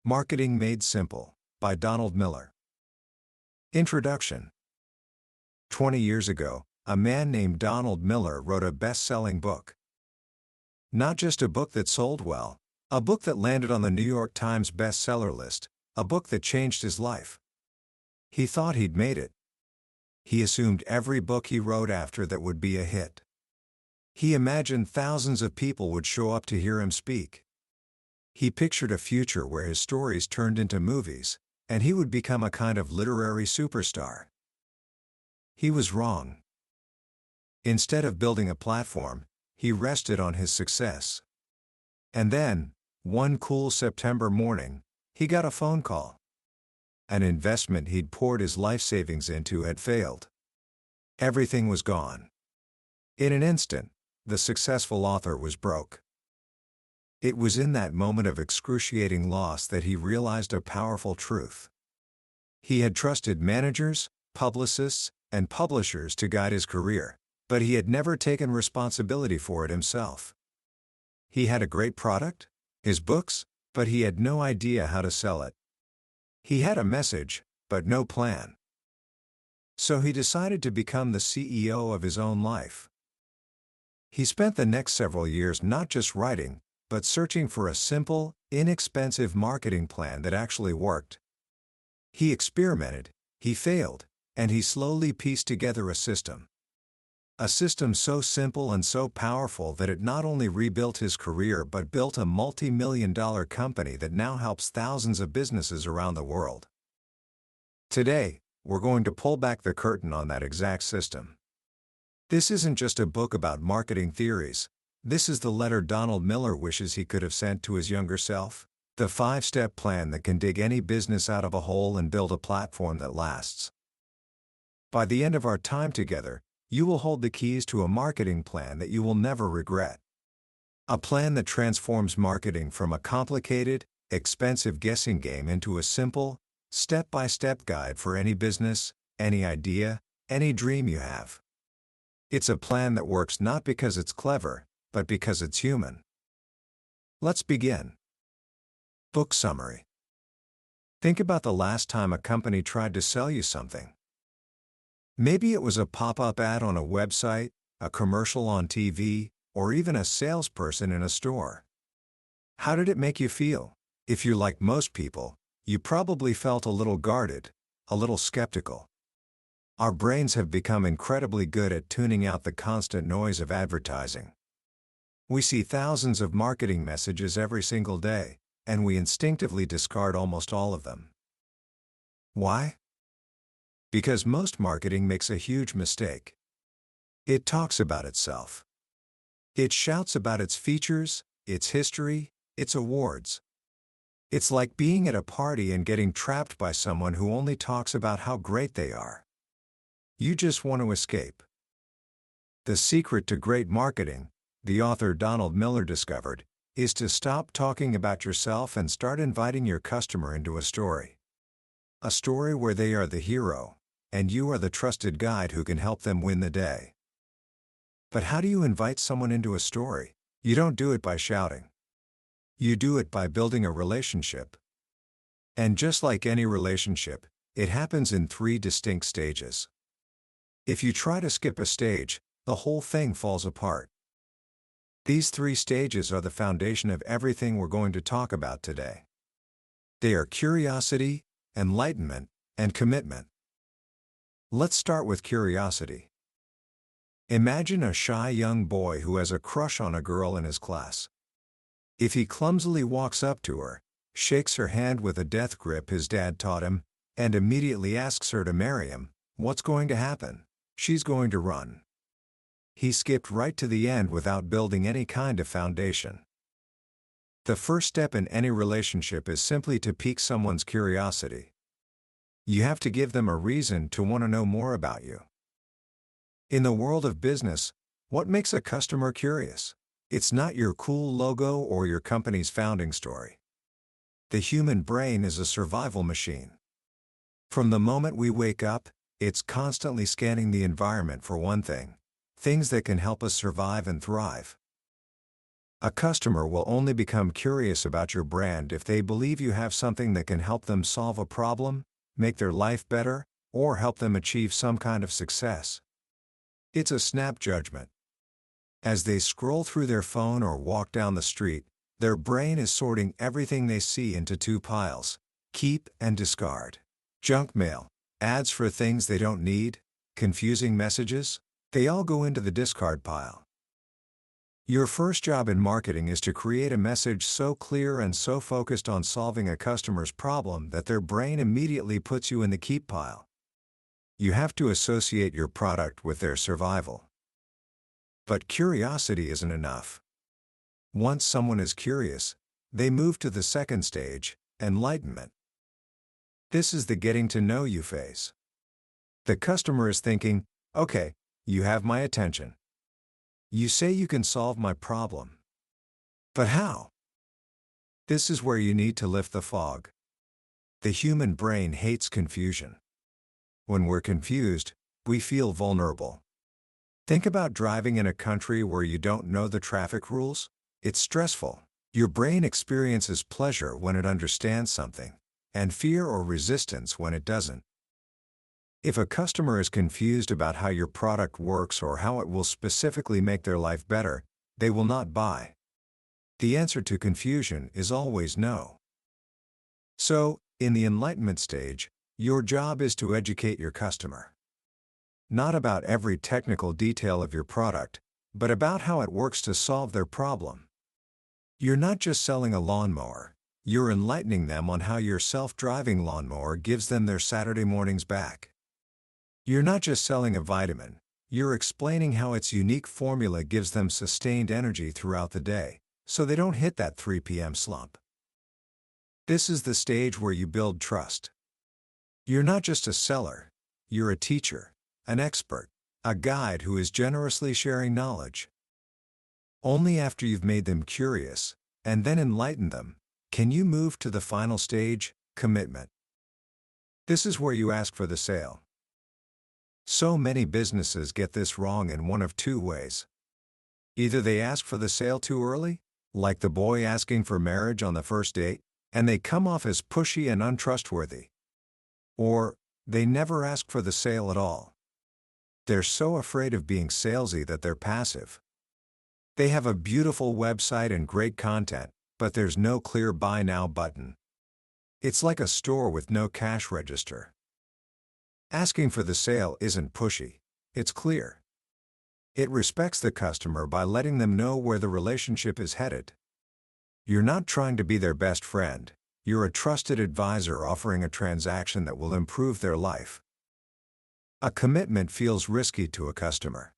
Marketing Made Simple by Donald Miller. Introduction. 20 years ago, a man named Donald Miller wrote a best-selling book. Not just a book that sold well, a book that landed on the New York Times bestseller list, a book that changed his life. He thought he'd made it. He assumed every book he wrote after that would be a hit. He imagined thousands of people would show up to hear him speak. He pictured a future where his stories turned into movies, and he would become a kind of literary superstar. He was wrong. Instead of building a platform, he rested on his success. And then, one cool September morning, he got a phone call. An investment he'd poured his life savings into had failed. Everything was gone. In an instant, the successful author was broke. It was in that moment of excruciating loss that he realized a powerful truth. He had trusted managers, publicists, and publishers to guide his career, but he had never taken responsibility for it himself. He had a great product, his books, but he had no idea how to sell it. He had a message, but no plan. So he decided to become the CEO of his own life. He spent the next several years not just writing, but searching for a simple, inexpensive marketing plan that actually worked. He experimented, he failed, and he slowly pieced together a system. A system so simple and so powerful that it not only rebuilt his career but built a multi-million-dollar company that now helps thousands of businesses around the world. Today, we're going to pull back the curtain on that exact system. This isn't just a book about marketing theories. This is the letter Donald Miller wishes he could have sent to his younger self, the 5-step plan that can dig any business out of a hole and build a platform that lasts. By the end of our time together, you will hold the keys to a marketing plan that you will never regret. A plan that transforms marketing from a complicated, expensive guessing game into a simple, step-by-step guide for any business, any idea, any dream you have. It's a plan that works not because it's clever, but because it's human. Let's begin. Book summary. Think about the last time a company tried to sell you something. Maybe it was a pop-up ad on a website, a commercial on TV, or even a salesperson in a store. How did it make you feel? If you're like most people, you probably felt a little guarded, a little skeptical. Our brains have become incredibly good at tuning out the constant noise of advertising. We see thousands of marketing messages every single day, and we instinctively discard almost all of them. Why? Because most marketing makes a huge mistake. It talks about itself. It shouts about its features, its history, its awards. It's like being at a party and getting trapped by someone who only talks about how great they are. You just want to escape. The secret to great marketing, the author Donald Miller discovered, is to stop talking about yourself and start inviting your customer into a story. A story where they are the hero, and you are the trusted guide who can help them win the day. But how do you invite someone into a story? You don't do it by shouting. You do it by building a relationship. And just like any relationship, it happens in 3 distinct stages. If you try to skip a stage, the whole thing falls apart. These 3 stages are the foundation of everything we're going to talk about today. They are curiosity, enlightenment, and commitment. Let's start with curiosity. Imagine a shy young boy who has a crush on a girl in his class. If he clumsily walks up to her, shakes her hand with a death grip his dad taught him, and immediately asks her to marry him, what's going to happen? She's going to run. He skipped right to the end without building any kind of foundation. The first step in any relationship is simply to pique someone's curiosity. You have to give them a reason to want to know more about you. In the world of business, what makes a customer curious? It's not your cool logo or your company's founding story. The human brain is a survival machine. From the moment we wake up, it's constantly scanning the environment for one thing. Things that can help us survive and thrive. A customer will only become curious about your brand if they believe you have something that can help them solve a problem, make their life better, or help them achieve some kind of success. It's a snap judgment. As they scroll through their phone or walk down the street, their brain is sorting everything they see into two piles: keep and discard. Junk mail, ads for things they don't need, confusing messages, they all go into the discard pile. Your first job in marketing is to create a message so clear and so focused on solving a customer's problem that their brain immediately puts you in the keep pile. You have to associate your product with their survival. But curiosity isn't enough. Once someone is curious, they move to the second stage, enlightenment. This is the getting to know you phase. The customer is thinking, okay, you have my attention. You say you can solve my problem. But how? This is where you need to lift the fog. The human brain hates confusion. When we're confused, we feel vulnerable. Think about driving in a country where you don't know the traffic rules. It's stressful. Your brain experiences pleasure when it understands something, and fear or resistance when it doesn't. If a customer is confused about how your product works or how it will specifically make their life better, they will not buy. The answer to confusion is always no. So, in the enlightenment stage, your job is to educate your customer. Not about every technical detail of your product, but about how it works to solve their problem. You're not just selling a lawnmower, you're enlightening them on how your self-driving lawnmower gives them their Saturday mornings back. You're not just selling a vitamin, you're explaining how its unique formula gives them sustained energy throughout the day, so they don't hit that 3 p.m. slump. This is the stage where you build trust. You're not just a seller, you're a teacher, an expert, a guide who is generously sharing knowledge. Only after you've made them curious, and then enlightened them, can you move to the final stage, commitment. This is where you ask for the sale. So many businesses get this wrong in one of two ways. Either they ask for the sale too early, like the boy asking for marriage on the first date, and they come off as pushy and untrustworthy. Or, they never ask for the sale at all. They're so afraid of being salesy that they're passive. They have a beautiful website and great content, but there's no clear buy now button. It's like a store with no cash register. Asking for the sale isn't pushy, it's clear. It respects the customer by letting them know where the relationship is headed. You're not trying to be their best friend, you're a trusted advisor offering a transaction that will improve their life. A commitment feels risky to a customer.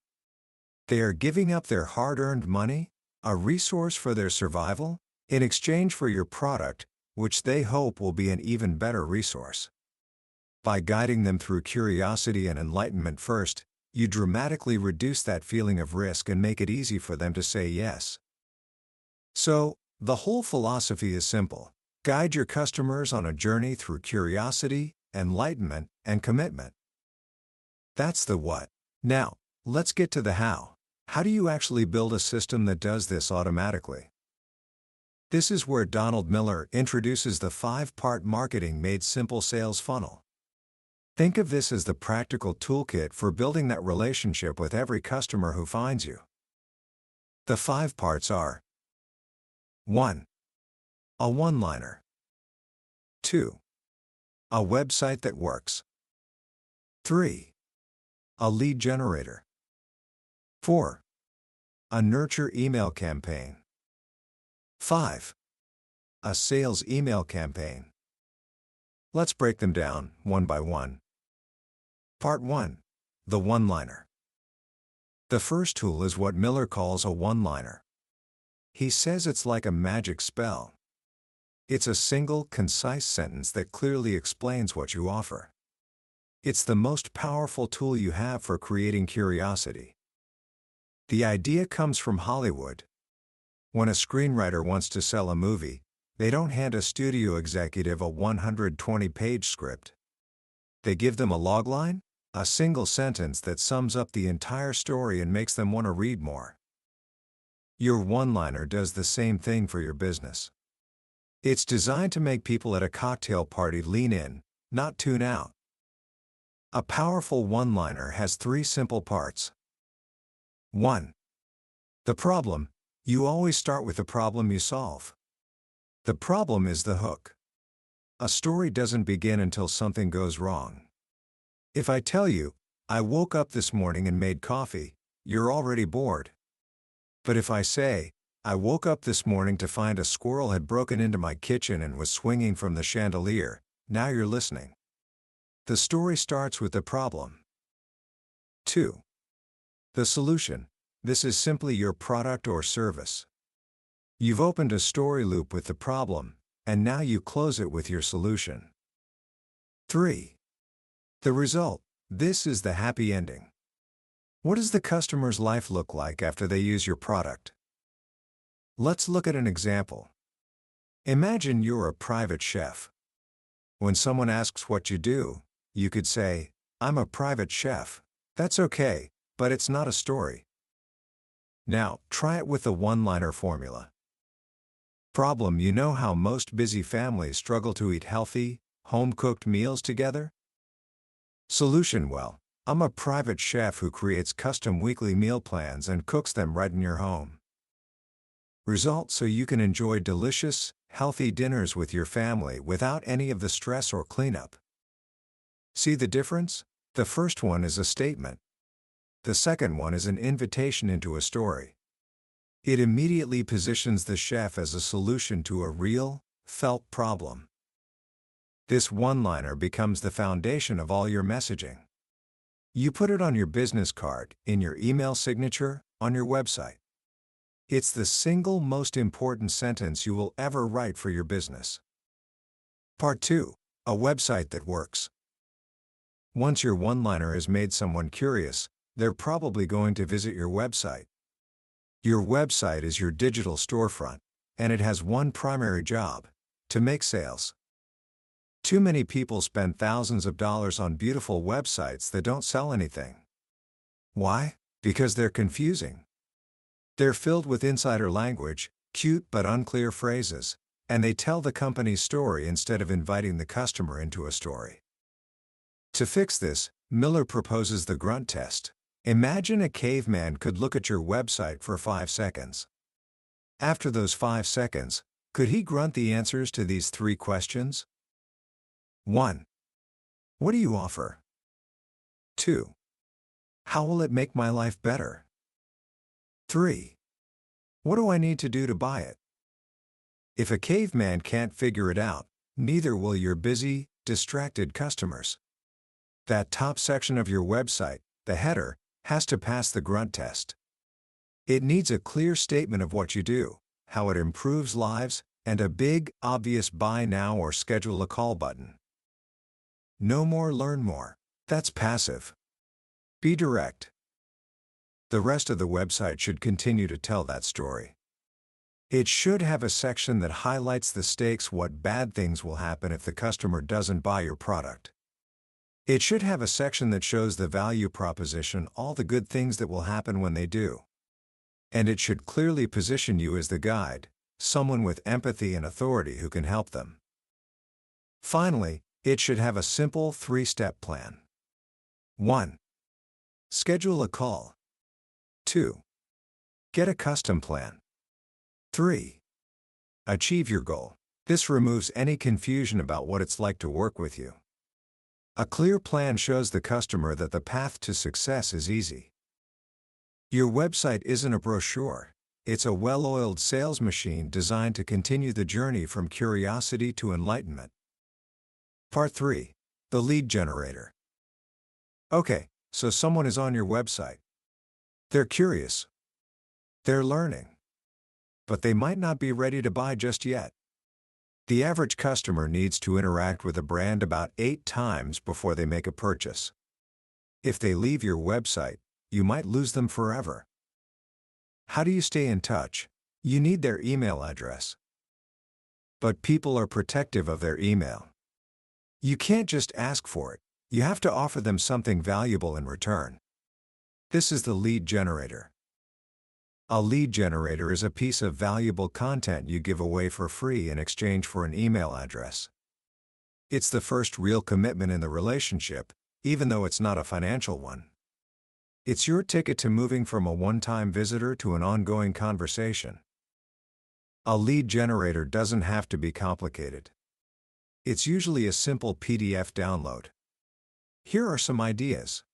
They are giving up their hard-earned money, a resource for their survival, in exchange for your product, which they hope will be an even better resource. By guiding them through curiosity and enlightenment first, you dramatically reduce that feeling of risk and make it easy for them to say yes. So, the whole philosophy is simple. Guide your customers on a journey through curiosity, enlightenment, and commitment. That's the what. Now, let's get to the how. How do you actually build a system that does this automatically? This is where Donald Miller introduces the 5-part marketing made simple sales funnel. Think of this as the practical toolkit for building that relationship with every customer who finds you. The 5 parts are: 1. A one-liner. 2. A website that works. 3. A lead generator. 4. A nurture email campaign. 5. A sales email campaign. Let's break them down, one by one. Part 1. The one-liner. The first tool is what Miller calls a one-liner. He says it's like a magic spell. It's a single, concise sentence that clearly explains what you offer. It's the most powerful tool you have for creating curiosity. The idea comes from Hollywood. When a screenwriter wants to sell a movie, they don't hand a studio executive a 120-page script. They give them a logline, a single sentence that sums up the entire story and makes them want to read more. Your one-liner does the same thing for your business. It's designed to make people at a cocktail party lean in, not tune out. A powerful one-liner has 3 simple parts. 1. The problem. You always start with the problem you solve. The problem is the hook. A story doesn't begin until something goes wrong. If I tell you, I woke up this morning and made coffee, you're already bored. But if I say, I woke up this morning to find a squirrel had broken into my kitchen and was swinging from the chandelier, now you're listening. The story starts with the problem. 2. The solution. This is simply your product or service. You've opened a story loop with the problem, and now you close it with your solution. 3. The result. This is the happy ending. What does the customer's life look like after they use your product? Let's look at an example. Imagine you're a private chef. When someone asks what you do, you could say, I'm a private chef. That's okay, but it's not a story. Now, try it with the one-liner formula. Problem. You know how most busy families struggle to eat healthy, home-cooked meals together? Solution. Well, I'm a private chef who creates custom weekly meal plans and cooks them right in your home. Result. So you can enjoy delicious, healthy dinners with your family without any of the stress or cleanup. See the difference? The first one is a statement. The second one is an invitation into a story. It immediately positions the chef as a solution to a real, felt problem. This one-liner becomes the foundation of all your messaging. You put it on your business card, in your email signature, on your website. It's the single most important sentence you will ever write for your business. Part 2. A website that works. Once your one-liner has made someone curious, they're probably going to visit your website. Your website is your digital storefront, and it has one primary job: to make sales. Too many people spend thousands of dollars on beautiful websites that don't sell anything. Why? Because they're confusing. They're filled with insider language, cute but unclear phrases, and they tell the company's story instead of inviting the customer into a story. To fix this, Miller proposes the grunt test. Imagine a caveman could look at your website for 5 seconds. After those 5 seconds, could he grunt the answers to these 3 questions? 1. What do you offer? 2. How will it make my life better? 3. What do I need to do to buy it? If a caveman can't figure it out, neither will your busy, distracted customers. That top section of your website, the header, has to pass the grunt test. It needs a clear statement of what you do, how it improves lives, and a big, obvious buy now or schedule a call button. No more learn more. That's passive. Be direct. The rest of the website should continue to tell that story. It should have a section that highlights the stakes, what bad things will happen if the customer doesn't buy your product. It should have a section that shows the value proposition, all the good things that will happen when they do. And it should clearly position you as the guide, someone with empathy and authority who can help them. Finally, it should have a simple 3-step plan. 1. Schedule a call. 2. Get a custom plan. 3. Achieve your goal. This removes any confusion about what it's like to work with you. A clear plan shows the customer that the path to success is easy. Your website isn't a brochure. It's a well-oiled sales machine designed to continue the journey from curiosity to enlightenment. Part 3. The lead generator. Okay, so someone is on your website. They're curious. They're learning. But they might not be ready to buy just yet. The average customer needs to interact with a brand about 8 times before they make a purchase. If they leave your website, you might lose them forever. How do you stay in touch? You need their email address. But people are protective of their email. You can't just ask for it. You have to offer them something valuable in return. This is the lead generator. A lead generator is a piece of valuable content you give away for free in exchange for an email address. It's the first real commitment in the relationship, even though it's not a financial one. It's your ticket to moving from a one-time visitor to an ongoing conversation. A lead generator doesn't have to be complicated. It's usually a simple PDF download. Here are some ideas.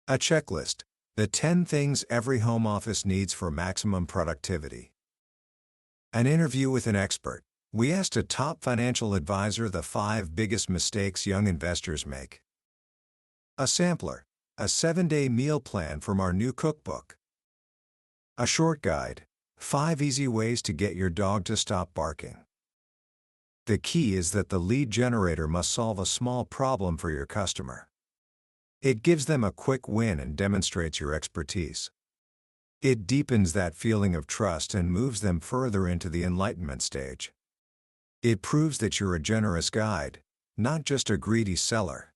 A checklist: the 10 things every home office needs for maximum productivity. An interview with an expert: we asked a top financial advisor the 5 biggest mistakes young investors make. A sampler: a 7-day meal plan from our new cookbook. A short guide: 5 easy ways to get your dog to stop barking. The key is that the lead generator must solve a small problem for your customer. It gives them a quick win and demonstrates your expertise. It deepens that feeling of trust and moves them further into the enlightenment stage. It proves that you're a generous guide, not just a greedy seller.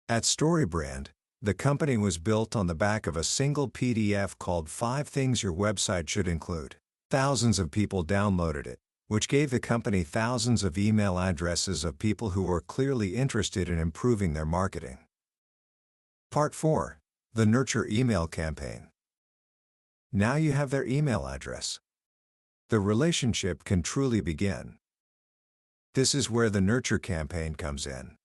At Storybrand, the company was built on the back of a single PDF called 5 Things Your Website Should Include. Thousands of people downloaded it, which gave the company thousands of email addresses of people who were clearly interested in improving their marketing. Part 4. The Nurture Email Campaign. Now you have their email address. The relationship can truly begin. This is where the Nurture campaign comes in.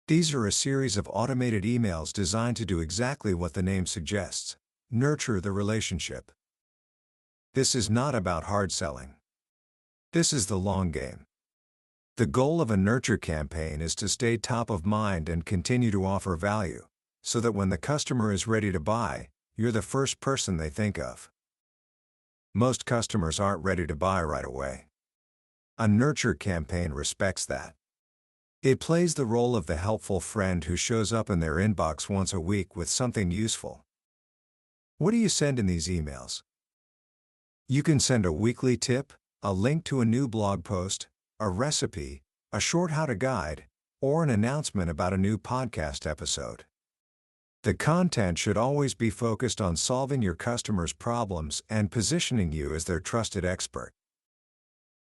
These are a series of automated emails designed to do exactly what the name suggests: nurture the relationship. This is not about hard selling. This is the long game. The goal of a Nurture campaign is to stay top of mind and continue to offer value, so that when the customer is ready to buy, you're the first person they think of. Most customers aren't ready to buy right away. A Nurture campaign respects that. It plays the role of the helpful friend who shows up in their inbox once a week with something useful. What do you send in these emails? You can send a weekly tip, a link to a new blog post, a recipe, a short how-to guide, or an announcement about a new podcast episode. The content should always be focused on solving your customers' problems and positioning you as their trusted expert.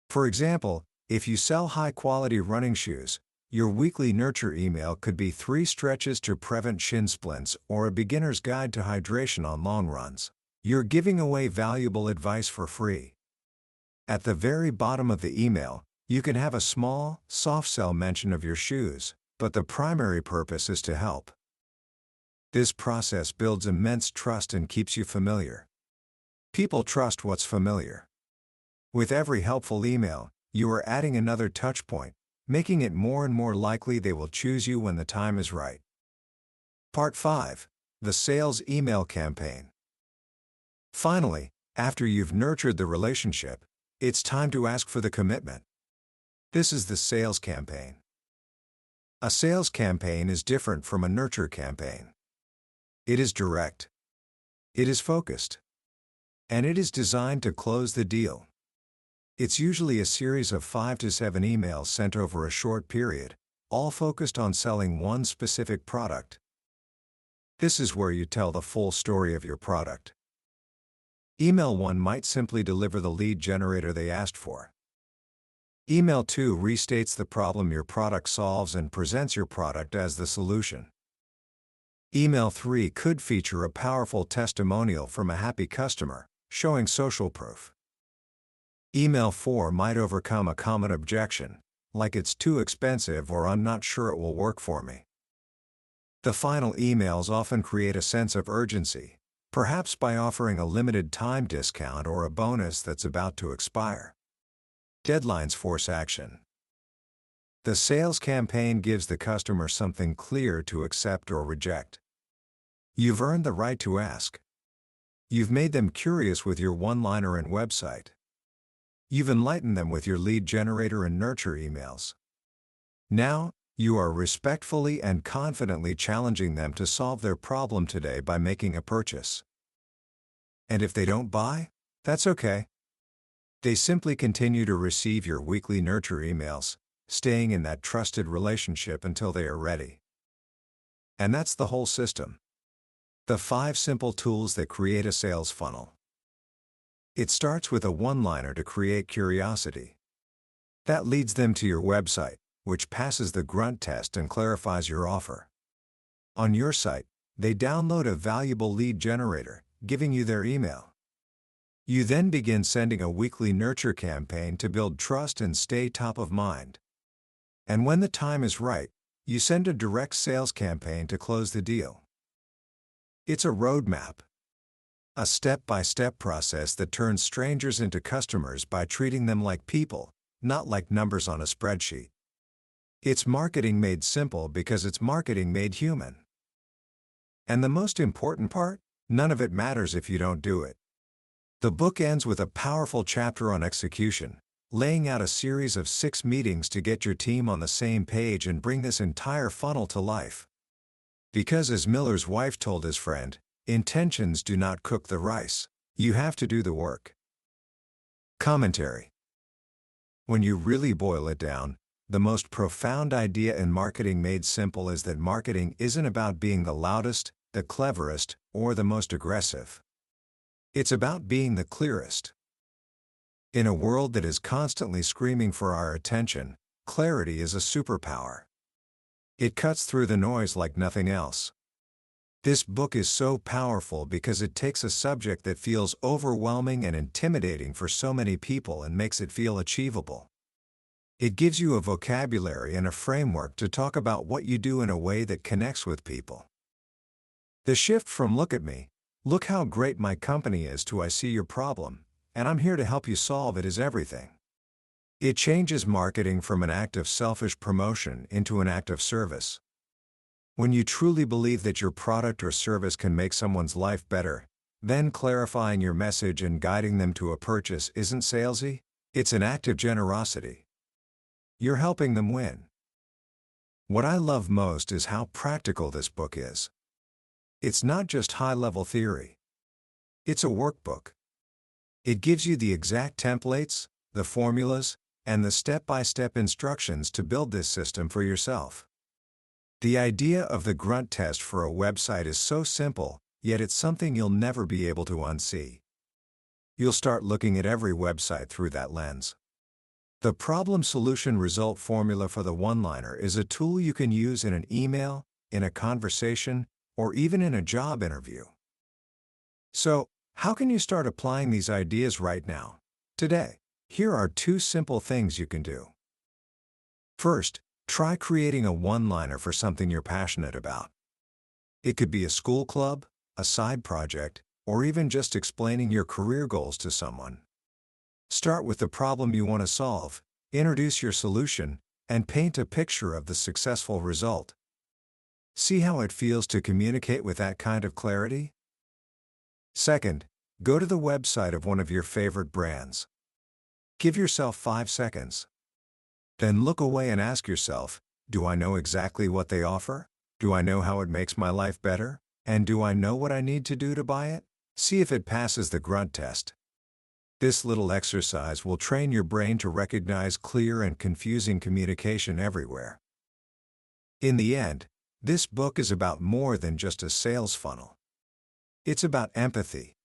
For example, if you sell high-quality running shoes, your weekly Nurture email could be 3 stretches to prevent shin splints or a beginner's guide to hydration on long runs. You're giving away valuable advice for free. At the very bottom of the email, you can have a small, soft sell mention of your shoes, but the primary purpose is to help. This process builds immense trust and keeps you familiar. People trust what's familiar. With every helpful email, you are adding another touch point, making it more and more likely they will choose you when the time is right. Part 5. The Sales Email Campaign. Finally, after you've nurtured the relationship, it's time to ask for the commitment. This is the sales campaign. A sales campaign is different from a nurture campaign. It is direct. It is focused. And it is designed to close the deal. It's usually a series of 5 to 7 emails sent over a short period, all focused on selling one specific product. This is where you tell the full story of your product. Email 1 might simply deliver the lead generator they asked for. Email 2 restates the problem your product solves and presents your product as the solution. Email 3 could feature a powerful testimonial from a happy customer, showing social proof. Email 4 might overcome a common objection, like it's too expensive or I'm not sure it will work for me. The final emails often create a sense of urgency, perhaps by offering a limited time discount or a bonus that's about to expire. Deadlines force action. The sales campaign gives the customer something clear to accept or reject. You've earned the right to ask. You've made them curious with your one-liner and website. You've enlightened them with your lead generator and nurture emails. Now, you are respectfully and confidently challenging them to solve their problem today by making a purchase. And if they don't buy, that's okay. They simply continue to receive your weekly nurture emails, staying in that trusted relationship until they are ready. And that's the whole system. The 5 Simple Tools That Create a Sales Funnel. It starts with a one-liner to create curiosity. That leads them to your website, which passes the grunt test and clarifies your offer. On your site, they download a valuable lead generator, giving you their email. You then begin sending a weekly nurture campaign to build trust and stay top of mind. And when the time is right, you send a direct sales campaign to close the deal. It's a roadmap. A step-by-step process that turns strangers into customers by treating them like people, not like numbers on a spreadsheet. It's marketing made simple because it's marketing made human. And the most important part? None of it matters if you don't do it. The book ends with a powerful chapter on execution, laying out a series of 6 meetings to get your team on the same page and bring this entire funnel to life. Because as Miller's wife told his friend, intentions do not cook the rice. You have to do the work. Commentary. When you really boil it down, the most profound idea in Marketing Made Simple is that marketing isn't about being the loudest, the cleverest, or the most aggressive. It's about being the clearest. In a world that is constantly screaming for our attention, clarity is a superpower. It cuts through the noise like nothing else. This book is so powerful because it takes a subject that feels overwhelming and intimidating for so many people and makes it feel achievable. It gives you a vocabulary and a framework to talk about what you do in a way that connects with people. The shift from "look at me, look how great my company is" to "I see your problem, and I'm here to help you solve it" is everything. It changes marketing from an act of selfish promotion into an act of service. When you truly believe that your product or service can make someone's life better, then clarifying your message and guiding them to a purchase isn't salesy, it's an act of generosity. You're helping them win. What I love most is how practical this book is. It's not just high-level theory. It's a workbook. It gives you the exact templates, the formulas, and the step-by-step instructions to build this system for yourself. The idea of the grunt test for a website is so simple, yet it's something you'll never be able to unsee. You'll start looking at every website through that lens. The problem-solution-result formula for the one-liner is a tool you can use in an email, in a conversation, or even in a job interview. So, how can you start applying these ideas right now, today? Here are 2 simple things you can do. First, try creating a one-liner for something you're passionate about. It could be a school club, a side project, or even just explaining your career goals to someone. Start with the problem you want to solve, introduce your solution, and paint a picture of the successful result. See how it feels to communicate with that kind of clarity? Second, go to the website of one of your favorite brands. Give yourself 5 seconds. Then look away and ask yourself, do I know exactly what they offer? Do I know how it makes my life better? And do I know what I need to do to buy it? See if it passes the grunt test. This little exercise will train your brain to recognize clear and confusing communication everywhere. In the end, this book is about more than just a sales funnel. It's about empathy.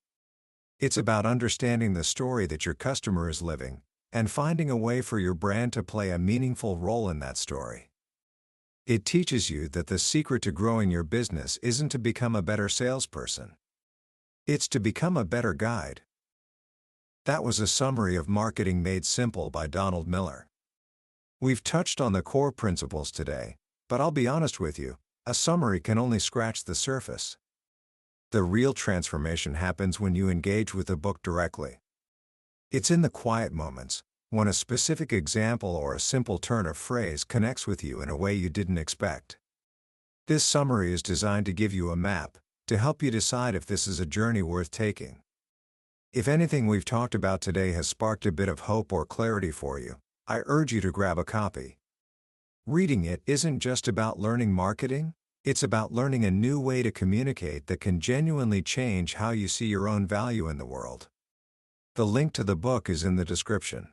It's about understanding the story that your customer is living, and finding a way for your brand to play a meaningful role in that story. It teaches you that the secret to growing your business isn't to become a better salesperson. It's to become a better guide. That was a summary of Marketing Made Simple by Donald Miller. We've touched on the core principles today, but I'll be honest with you, a summary can only scratch the surface. The real transformation happens when you engage with the book directly. It's in the quiet moments, when a specific example or a simple turn of phrase connects with you in a way you didn't expect. This summary is designed to give you a map, to help you decide if this is a journey worth taking. If anything we've talked about today has sparked a bit of hope or clarity for you, I urge you to grab a copy. Reading it isn't just about learning marketing, it's about learning a new way to communicate that can genuinely change how you see your own value in the world. The link to the book is in the description.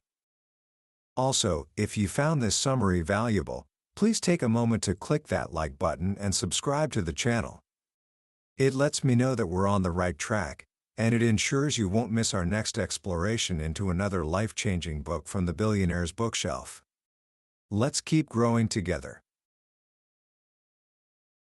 Also, if you found this summary valuable, please take a moment to click that like button and subscribe to the channel. It lets me know that we're on the right track, and it ensures you won't miss our next exploration into another life-changing book from the billionaire's bookshelf. Let's keep growing together.